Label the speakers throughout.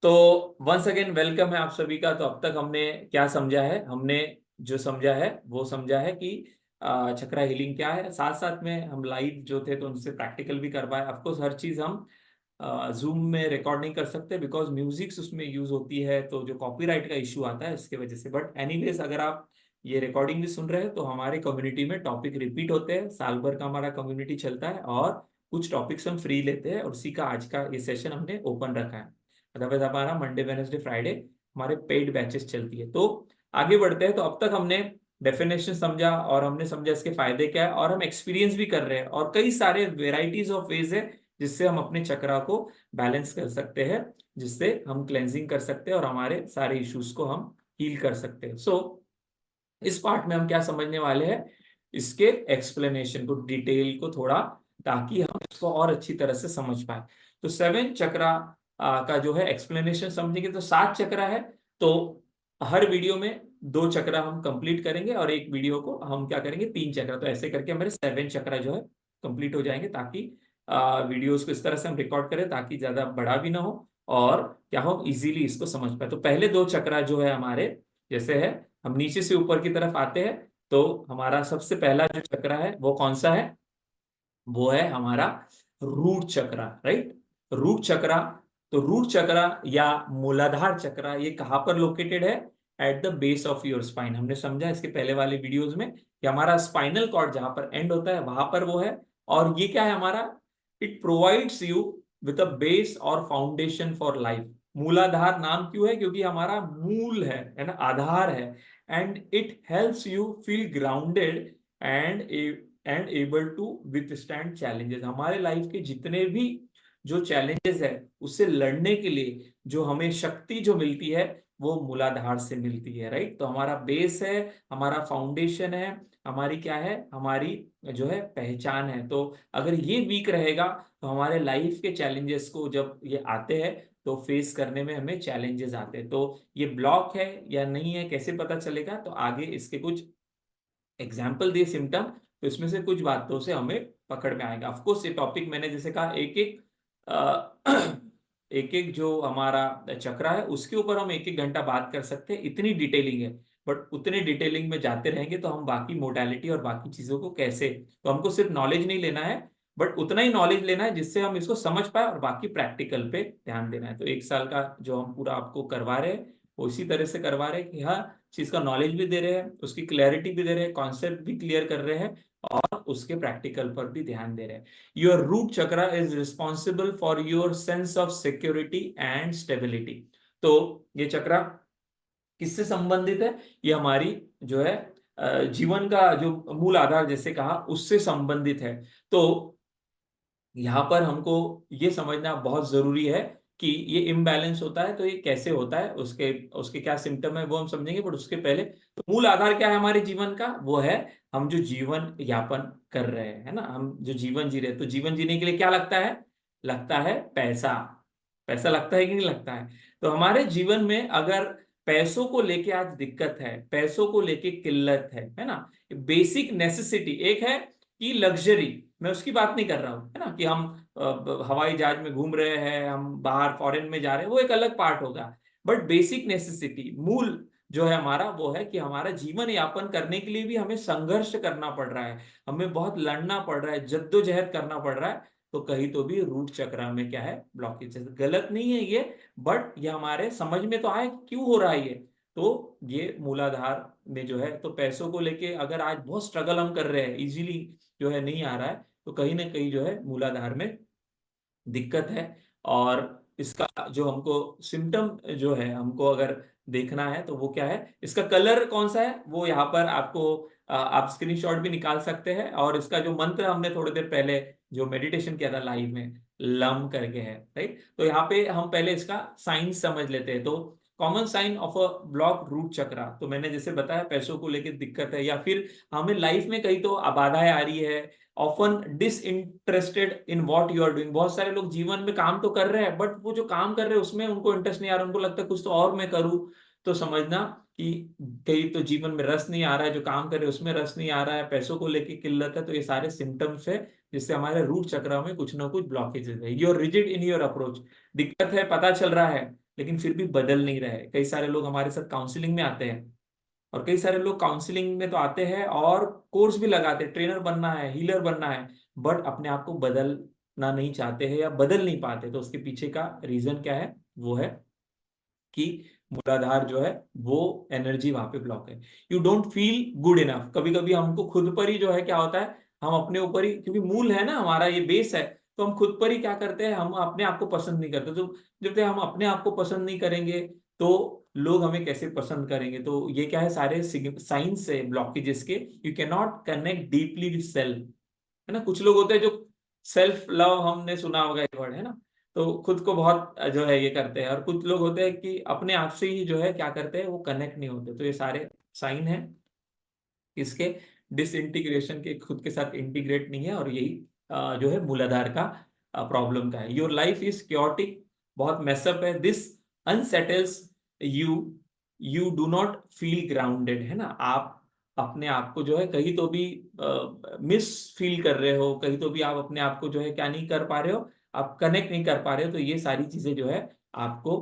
Speaker 1: तो once again welcome है आप सभी का। तो अब तक हमने क्या समझा है? हमने जो समझा है वो समझा है कि चक्रा हीलिंग क्या है। साथ साथ में हम लाइव जो थे तो उनसे प्रैक्टिकल भी करवाए। ऑफकोर्स हर चीज हम जूम में रिकॉर्ड नहीं कर सकते बिकॉज म्यूजिक्स उसमें यूज होती है, तो जो कॉपीराइट का इशू आता है इसके वजह से। बट एनीवेज, अगर आप ये रिकॉर्डिंग भी सुन रहे हैं तो हमारे कम्युनिटी में टॉपिक रिपीट होते हैं। साल भर का हमारा कम्युनिटी चलता है और कुछ टॉपिक्स हम फ्री लेते हैं, और उसी का आज का ये सेशन हमने ओपन रखा है। अदरवाइज हमारा मंडे वेडनेसडे फ्राइडे हमारे पेड बैचेस चलती है। तो आगे बढ़ते हैं। तो अब तक हमने डेफिनेशन समझा और हमने समझा इसके फायदे क्या है, और हम एक्सपीरियंस भी कर रहे हैं, और कई सारे वेराइटीज ऑफ वेज है जिससे हम अपने चक्रा को बैलेंस कर सकते हैं, जिससे हम क्लेंजिंग कर सकते हैं और हमारे सारे इश्यूज को हम हील कर सकते हैं। सो इस पार्ट में हम क्या समझने वाले हैं, इसके एक्सप्लेनेशन को, डिटेल को थोड़ा, ताकि हम इसको और अच्छी तरह से समझ पाए। तो सेवन चक्रा का जो है एक्सप्लेनेशन समझेंगे। तो सात चक्रा है, तो हर वीडियो में दो चक्रा हम कंप्लीट करेंगे और एक वीडियो को हम क्या करेंगे, तीन चक्रा। तो ऐसे करके हमारे सेवन चक्रा जो है कंप्लीट हो जाएंगे, ताकि वीडियोस को इस तरह से हम रिकॉर्ड करें ताकि ज्यादा बड़ा भी ना हो और क्या हो, इजीली इसको समझ पाए। तो पहले दो चक्रा जो है हमारे, जैसे है, हम नीचे से ऊपर की तरफ आते हैं। तो हमारा सबसे पहला जो चक्र है वो कौन सा है? वो है हमारा रूट चक्रा, राइट। रूट चक्रा, तो रूट चक्रा या मूलाधार चक्रा, ये कहां पर लोकेटेड है? At the base of your spine. हमने समझा इसके पहले वाले वीडियोस में कि हमारा स्पाइनल कॉर्ड जहां पर एंड होता है वहां पर वो है। और ये क्या है हमारा? It provides you with a base और फाउंडेशन फॉर लाइफ। मूलाधार नाम क्यों है? क्योंकि हमारा मूल है ना, आधार है। And it helps you feel grounded and and able to withstand challenges. हमारे लाइफ के जितने भी जो चैलेंजेस है उससे लड़ने के लिए जो हमें शक्ति जो मिलती है वो मूलाधार से मिलती है, राइट। तो हमारा बेस है, हमारा फाउंडेशन है, हमारी क्या है, हमारी जो है पहचान है। तो अगर ये वीक रहेगा तो हमारे लाइफ के चैलेंजेस को जब ये आते हैं तो फेस करने में हमें चैलेंजेस आते हैं। तो ये ब्लॉक है या नहीं है कैसे पता चलेगा? तो आगे इसके कुछ एग्जाम्पल दिए सिम्टम, तो इसमें से कुछ बातों से हमें पकड़ में आएगा। ऑफकोर्स ये टॉपिक मैंने जैसे कहा, एक एक एक एक जो हमारा चक्रा है उसके ऊपर हम एक एक घंटा बात कर सकते हैं, इतनी डिटेलिंग है। बट उतने डिटेलिंग में जाते रहेंगे तो हम बाकी मोडालिटी और बाकी चीजों को कैसे, तो हमको सिर्फ नॉलेज नहीं लेना है, बट उतना ही नॉलेज लेना है जिससे हम इसको समझ पाए, और बाकी प्रैक्टिकल पे ध्यान देना है। तो एक साल का जो हम पूरा आपको करवा रहे हैं वो इसी तरह से करवा रहे हैं कि हाँ, चीज का नॉलेज भी दे रहे हैं, उसकी क्लैरिटी भी दे रहे हैं, कॉन्सेप्ट भी क्लियर कर रहे हैं, और उसके प्रैक्टिकल पर भी ध्यान दे रहे हैं। Your root chakra is responsible for your sense of security and stability. तो ये चक्रा किससे संबंधित है? ये हमारी जो है जीवन का जो मूल आधार जैसे कहा उससे संबंधित है। तो यहाँ पर हमको ये समझना बहुत जरूरी है कि ये इम्बैलेंस होता है तो ये कैसे होता है, उसके उसके क्या सिम्टम है वो हम समझेंगे। बट उसके पहले तो मूल आधार क्या है हमारे जीवन का? वो है हम जो जीवन यापन कर रहे हैं, है ना, हम जो जीवन जी रहे हैं। तो जीवन जीने के लिए क्या लगता है? लगता है पैसा। पैसा लगता है कि नहीं लगता है? तो हमारे जीवन में अगर पैसों को लेके आज दिक्कत है, पैसों को लेके किल्लत है ना, बेसिक नेसेसिटी एक है कि लग्जरी, मैं उसकी बात नहीं कर रहा हूं, है ना, कि हम हवाई जहाज में घूम रहे हैं, हम बाहर फॉरेन में जा रहे हैं, वो एक अलग पार्ट होगा। बट बेसिक नेसेसिटी, मूल जो है हमारा, वो है कि हमारा जीवन यापन करने के लिए भी हमें संघर्ष करना पड़ रहा है, हमें बहुत लड़ना पड़ रहा है, जद्दोजहद करना पड़ रहा है। तो कहीं तो भी रूट चक्र में क्या है, ब्लॉकेज। गलत नहीं है ये, बट ये हमारे समझ में तो आए कि क्यों हो रहा है ये। तो ये मूलाधार में जो है, तो पैसों को लेके अगर आज बहुत स्ट्रगल हम कर रहे हैं, इजीली जो है नहीं आ रहा है, तो कहीं ना कहीं जो है मूलाधार में दिक्कत है। और इसका जो हमको सिम्टम जो है हमको अगर देखना है तो वो क्या है, इसका कलर कौन सा है वो यहाँ पर आपको आप स्क्रीनशॉट भी निकाल सकते हैं। और इसका जो मंत्र हमने थोड़ी देर पहले जो मेडिटेशन किया था लाइव में, लम करके है, राइट। तो यहाँ पे हम पहले इसका साइन समझ लेते हैं। तो common sign of a block root chakra, तो मैंने जैसे बताया पैसों को लेकर दिक्कत है, या फिर हमें लाइफ में कहीं तो बाधाएं आ रही है, often disinterested in what you are doing. बहुत सारे लोग जीवन में काम तो कर रहे हैं बट वो जो काम कर रहे हैं उसमें उनको इंटरेस्ट नहीं आ रहा, उनको लगता है कुछ तो और मैं करूँ। तो समझना कि कहीं तो जीवन में रस नहीं आ रहा है, जो काम कर रहे हैं उसमें रस नहीं आ रहा है, पैसों को लेके किल्लत है। तो ये सारे सिम्टम्स है जिससे हमारे रूट चक्र में कुछ ना कुछ ब्लॉकेजेस है। You're rigid in your approach, दिक्कत है, पता चल रहा है, लेकिन फिर भी बदल नहीं रहे। कई सारे लोग हमारे साथ काउंसलिंग में आते हैं, और कई सारे लोग काउंसलिंग में तो आते हैं और कोर्स भी लगाते हैं, ट्रेनर बनना है, हीलर बनना है, बट अपने आप को बदलना नहीं चाहते हैं या बदल नहीं पाते। तो उसके पीछे का रीजन क्या है? वो है कि मूलाधार जो है वो एनर्जी वहां पे ब्लॉक है। You don't feel good enough. कभी कभी हमको खुद पर ही जो है क्या होता है, हम अपने ऊपर ही, क्योंकि मूल है ना हमारा, ये बेस है, तो हम खुद पर ही क्या करते हैं, हम अपने आप को पसंद नहीं करते। तो जब तक हम अपने आप को पसंद नहीं करेंगे तो लोग हमें कैसे पसंद करेंगे? तो ये क्या है, सारे साइंस है ब्लॉकेजेस के। You can not connect deeply with self, है ना। कुछ लोग होते हैं जो सेल्फ लव, हमने सुना होगा ये वर्ड, है ना, तो खुद को बहुत जो है ये करते हैं, और कुछ लोग होते हैं कि अपने आप से ही जो है क्या करते हैं, वो कनेक्ट नहीं होते। तो ये सारे साइन है इसके डिसइंटीग्रेशन के, खुद के साथ इंटीग्रेट नहीं है, और यही जो है मूलाधार का प्रॉब्लम का है। योर लाइफ इज क्योटिक, बहुत मेसअप है, this unsettles you, you do not feel grounded, है ना। आप अपने आप को जो है कहीं तो भी मिस फील कर रहे हो, कहीं तो भी आप अपने आप को जो है क्या नहीं कर पा रहे हो, आप कनेक्ट नहीं कर पा रहे हो। तो ये सारी चीजें जो है आपको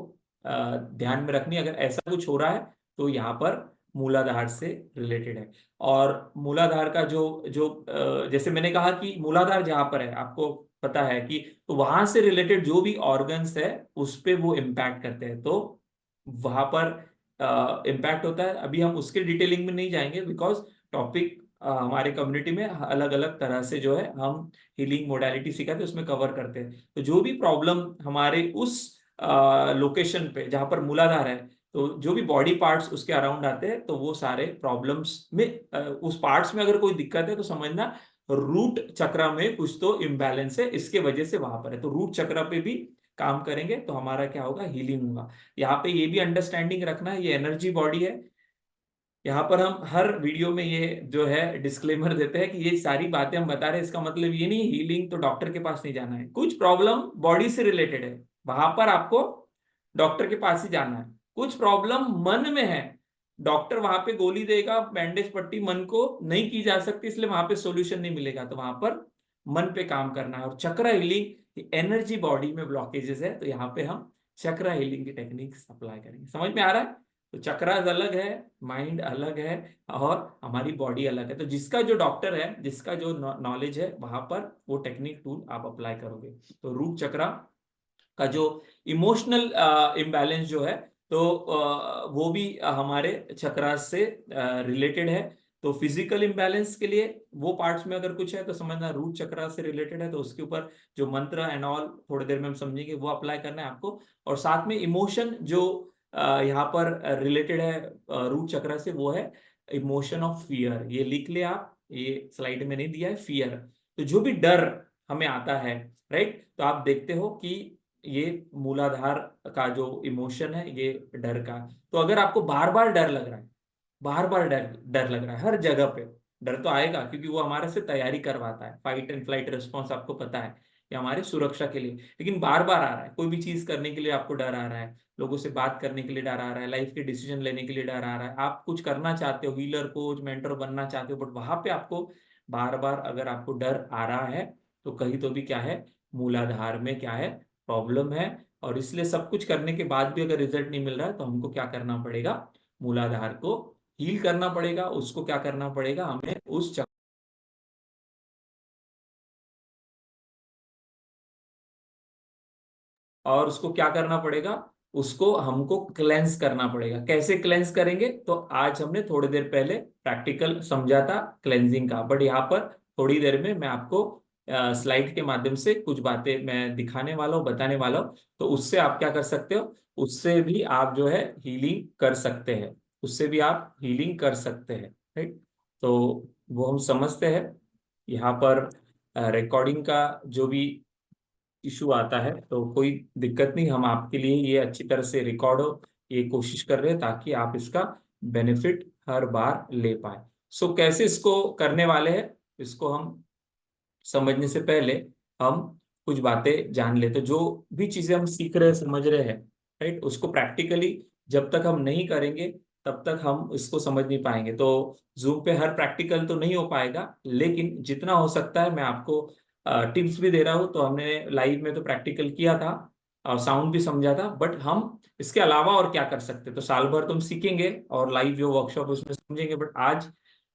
Speaker 1: ध्यान में रखनी। अगर ऐसा कुछ हो रहा है तो यहाँ पर मूलाधार से रिलेटेड है। और मूलाधार का जो जो जैसे मैंने कहा कि मूलाधार जहां पर है, आपको पता है कि, तो वहां से रिलेटेड जो भी ऑर्गन्स है उस पे वो इम्पैक्ट करते हैं। तो वहां पर इम्पैक्ट होता है। अभी हम उसके डिटेलिंग में नहीं जाएंगे, बिकॉज टॉपिक हमारे कम्युनिटी में अलग अलग तरह से जो है हम हीलिंग मोडालिटी सिखाते हैं, उसमें कवर करते हैं। तो जो भी प्रॉब्लम हमारे उस लोकेशन पे जहां पर मूलाधार है, तो जो भी बॉडी पार्ट्स उसके अराउंड आते हैं, तो वो सारे प्रॉब्लम्स में उस पार्ट्स में अगर कोई दिक्कत है तो समझना रूट चक्र में कुछ तो इम्बैलेंस है, इसके वजह से वहां पर है। तो रूट चक्र पे भी काम करेंगे तो हमारा क्या होगा, हीलिंग होगा। यहाँ पे ये भी अंडरस्टैंडिंग रखना है, ये एनर्जी बॉडी है। यहाँ पर हम हर वीडियो में ये जो है डिस्क्लेमर देते हैं कि ये सारी बातें हम बता रहे हैं, इसका मतलब ये नहीं हीलिंग तो डॉक्टर के पास नहीं जाना है। कुछ प्रॉब्लम बॉडी से रिलेटेड है, वहां पर आपको डॉक्टर के पास ही जाना है। कुछ प्रॉब्लम मन में है, डॉक्टर वहां पे गोली देगा, बैंडेज पट्टी मन को नहीं की जा सकती, इसलिए वहां पे सॉल्यूशन नहीं मिलेगा। तो वहां पर मन पे काम करना है। और चक्र हीलिंग, एनर्जी बॉडी में ब्लॉकेजेस है, तो यहाँ पे हम चक्र हीलिंग की टेक्निक्स अप्लाई करेंगे। समझ में आ रहा है? तो चक्रास अलग है, माइंड अलग है, और हमारी बॉडी अलग है। तो जिसका जो डॉक्टर है, जिसका जो नॉलेज है, वहां पर वो टेक्निक टूल आप अप्लाई करोगे। तो रूट चक्रा का जो इमोशनल इम्बैलेंस जो है, तो वो भी हमारे चक्रास से रिलेटेड है। तो फिजिकल इम्बैलेंस के लिए वो पार्ट्स में अगर कुछ है तो समझना रूट चक्रा से रिलेटेड है। तो उसके ऊपर जो मंत्र एंड ऑल थोड़ी देर में हम समझेंगे, वो अप्लाई करना है आपको। और साथ में इमोशन जो यहाँ पर रिलेटेड है रूट चक्रा से, वो है इमोशन ऑफ फियर। ये लिख ले आप, ये स्लाइड में नहीं दिया है, फियर। तो जो भी डर हमें आता है, राइट, तो आप देखते हो कि ये मूलाधार का जो इमोशन है, ये डर का। तो अगर आपको बार बार डर लग रहा है, बार बार डर डर लग रहा है, हर जगह पे डर तो आएगा, क्योंकि वो हमारे से तैयारी करवाता है। फाइट एंड फ्लाइट रिस्पॉन्स आपको पता है, ये हमारे सुरक्षा के लिए। लेकिन बार बार आ रहा है, कोई भी चीज करने के लिए आपको डर आ रहा है, लोगों से बात करने के लिए डर आ रहा है, लाइफ के डिसीजन लेने के लिए डर आ रहा है, आप कुछ करना चाहते हो, हीलर कोच मेंटर बनना चाहते हो, बट वहां पे आपको बार बार अगर आपको डर आ रहा है, तो कहीं तो भी क्या है, मूलाधार में क्या है, प्रॉब्लम है। और इसलिए सब कुछ करने के बाद भी अगर रिजल्ट नहीं मिल रहा है, तो हमको क्या करना पड़ेगा, मूलाधार को हील करना पड़ेगा। उसको क्या करना पड़ेगा, हमें उस और उसको क्या करना पड़ेगा, उसको हमको क्लेंस करना पड़ेगा। कैसे क्लेंस करेंगे, तो आज हमने थोड़ी देर पहले प्रैक्टिकल समझा था क्लेंजिंग का, बट यहाँ पर थोड़ी देर में मैं आपको स्लाइड के माध्यम से कुछ बातें मैं दिखाने वाला हूँ, बताने वाला हूँ। तो उससे आप क्या कर सकते हो, उससे भी आप जो है हीलिंग कर सकते हैं, उससे भी आप हीलिंग कर सकते हैं, राइट। तो वो हम समझते हैं। यहाँ पर रिकॉर्डिंग का जो भी इशू आता है तो कोई दिक्कत नहीं, हम आपके लिए ये अच्छी तरह से रिकॉर्ड हो, ये कोशिश कर रहे हैं ताकि आप इसका बेनिफिट हर बार ले पाए। सो कैसे इसको करने वाले हैं, इसको हम समझने से पहले हम कुछ बातें जान लेते। जो भी चीजें हम सीख रहे हैं, समझ रहे हैं, राइट, उसको प्रैक्टिकली जब तक हम नहीं करेंगे तब तक हम इसको समझ नहीं पाएंगे। तो जूम पे हर प्रैक्टिकल तो नहीं हो पाएगा, लेकिन जितना हो सकता है मैं आपको टिप्स भी दे रहा हूँ। तो हमने लाइव में तो प्रैक्टिकल किया था, और साउंड भी समझा था, बट हम इसके अलावा और क्या कर सकते हैं, तो साल भर तुम सीखेंगे और लाइव जो वर्कशॉप उसमें समझेंगे, बट आज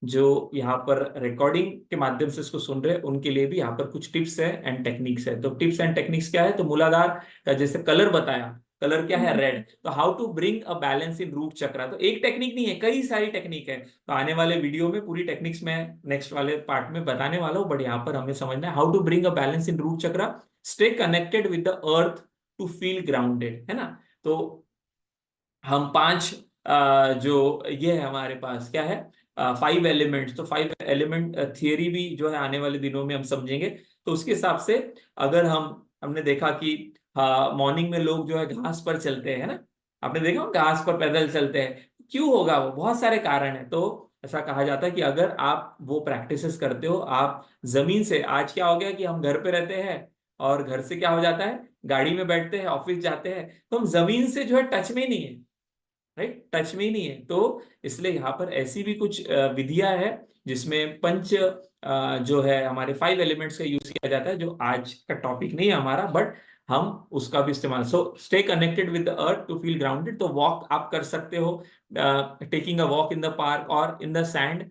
Speaker 1: जो यहाँ पर रिकॉर्डिंग के माध्यम से इसको सुन रहे हैं उनके लिए भी यहाँ पर कुछ टिप्स है एंड टेक्निक्स है। तो टिप्स एंड टेक्निक्स क्या है, तो मूलाधार का जैसे कलर बताया, कलर क्या है, रेड, तो how to bring a balance in root chakra, तो एक टेक्निक नहीं है, कई सारी टेक्निक है। तो आने वाले वीडियो में पूरी टेक्निक्स में नेक्स्ट वाले पार्ट में बताने वाला हूँ, बट यहाँ पर हमें समझना है how to bring a balance in root chakra, stay connected with the earth to feel grounded, है ना। तो हम पांच जो ये है हमारे पास क्या है, 5 एलिमेंट्स, तो 5 एलिमेंट थियरी भी जो है आने वाले दिनों में हम समझेंगे। तो उसके हिसाब से अगर हमने देखा कि मॉर्निंग में लोग जो है घास पर चलते हैं, है ना, आपने देखा होगा घास पर पैदल चलते हैं, क्यों होगा, वो बहुत सारे कारण है। तो ऐसा कहा जाता है कि अगर आप वो प्रैक्टिसेस करते हो, आप जमीन से, आज क्या हो गया कि हम घर पे रहते हैं और घर से क्या हो जाता है, गाड़ी में बैठते हैं, ऑफिस जाते हैं, तो हम जमीन से जो है टच में ही नहीं है, राइट, टच में ही नहीं है। तो इसलिए यहाँ पर ऐसी भी कुछ विधियां है जिसमें पंच जो है हमारे 5 एलिमेंट्स का यूज किया जाता है, जो आज का टॉपिक नहीं है हमारा, बट हम उसका भी इस्तेमाल, so stay connected with the earth to feel grounded. तो वॉक आप कर सकते हो, taking a walk in the park और इन द सैंड।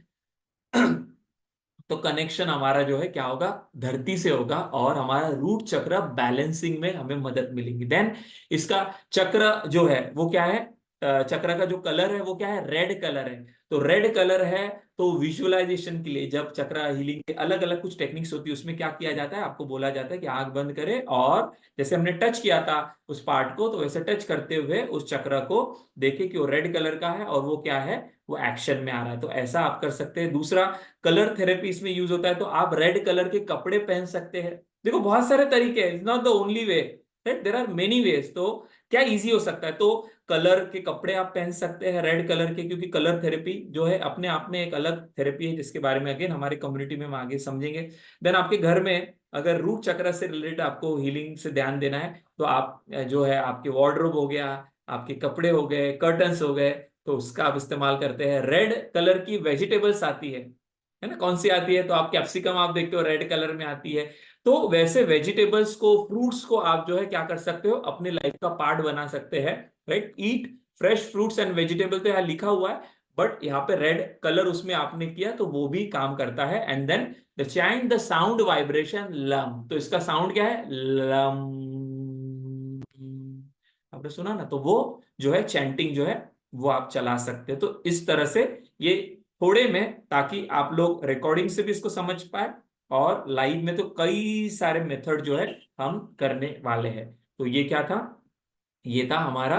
Speaker 1: तो कनेक्शन हमारा जो है क्या होगा, धरती से होगा, और हमारा रूट चक्र बैलेंसिंग में हमें मदद मिलेगी। देन इसका चक्र जो है वो क्या है, चक्र का जो कलर है वो क्या है, रेड कलर है। तो रेड कलर है, तो विजुअलाइजेशन के लिए जब चक्र हीलिंग के अलग अलग कुछ टेक्निक्स होती है, उसमें क्या किया जाता है, आपको बोला जाता है कि आंख बंद करें और जैसे हमने टच किया था उस पार्ट को, तो वैसे टच करते हुए उस चक्र को देखे कि वो रेड कलर का है और वो क्या है, वो एक्शन में आ रहा है। तो ऐसा आप कर सकते हैं। दूसरा, कलर थेरेपी इसमें यूज होता है, तो आप रेड कलर के कपड़े पहन सकते हैं। देखो बहुत सारे तरीके हैं, it's not the only way, right, there are many ways. तो क्या इजी हो सकता है, तो कलर के कपड़े आप पहन सकते हैं रेड कलर के, क्योंकि कलर थेरेपी जो है अपने आप में एक अलग थेरेपी है, जिसके बारे में अगेन हमारे कम्युनिटी में हम आगे समझेंगे। देन आपके घर में अगर रूट चक्र से रिलेटेड आपको हीलिंग से ध्यान देना है, तो आप जो है आपके वार्डरोब हो गया, आपके कपड़े हो गए, कर्टन्स हो गए, तो उसका आप इस्तेमाल करते हैं। रेड कलर की वेजिटेबल्स आती है ना, कौन सी आती है, तो आप कैप्सिकम आप देखते हो रेड कलर में आती है। तो वैसे वेजिटेबल्स को, फ्रूट्स को आप जो है क्या कर सकते हो, अपने लाइफ का पार्ट बना सकते हैं, right. Eat fresh fruits and vegetable, तो यहाँ लिखा हुआ है, बट यहाँ पे रेड कलर उसमें आपने किया तो वो भी काम करता है। And then the chant the sound vibration lam, तो इसका साउंड क्या है, लम, आपने सुना ना, तो वो जो है चैंटिंग जो है वो आप चला सकते हैं। तो इस तरह से ये थोड़े में, ताकि आप लोग रिकॉर्डिंग से भी इसको समझ पाए, और लाइव में तो कई सारे मेथड जो है हम करने वाले हैं। तो ये क्या था, ये था हमारा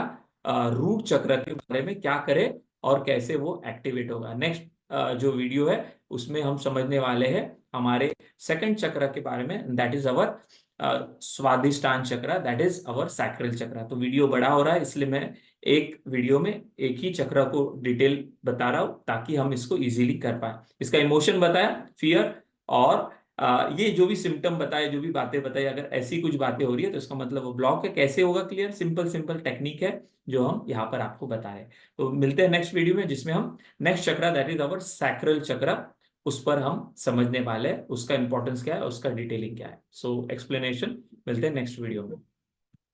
Speaker 1: रूट चक्र के बारे में, क्या करें और कैसे वो एक्टिवेट होगा। नेक्स्ट जो वीडियो है उसमें हम समझने वाले हैं हमारे सेकंड चक्र के बारे में, दैट इज अवर स्वादिष्टान चक्र, दैट इज अवर सैक्रल चक्र। तो वीडियो बड़ा हो रहा है, इसलिए मैं एक वीडियो में एक ही चक्र को डिटेल बता रहा हूं, ताकि हम इसको इजीली कर पाए। इसका इमोशन बताया, फियर, और ये जो भी सिम्टम बताए, जो भी बातें बताई, अगर ऐसी कुछ बातें हो रही है तो इसका मतलब वो ब्लॉक है। कैसे होगा क्लियर, सिंपल सिंपल टेक्निक है जो हम यहाँ पर आपको बताए। तो मिलते हैं नेक्स्ट वीडियो में, जिसमें हम नेक्स्ट चक्र, दैट इज अवर सैक्रल चक्र, उस पर हम समझने वाले हैं, उसका इंपॉर्टेंस क्या है, उसका डिटेलिंग क्या है। सो एक्सप्लेनेशन, मिलते हैं नेक्स्ट वीडियो में।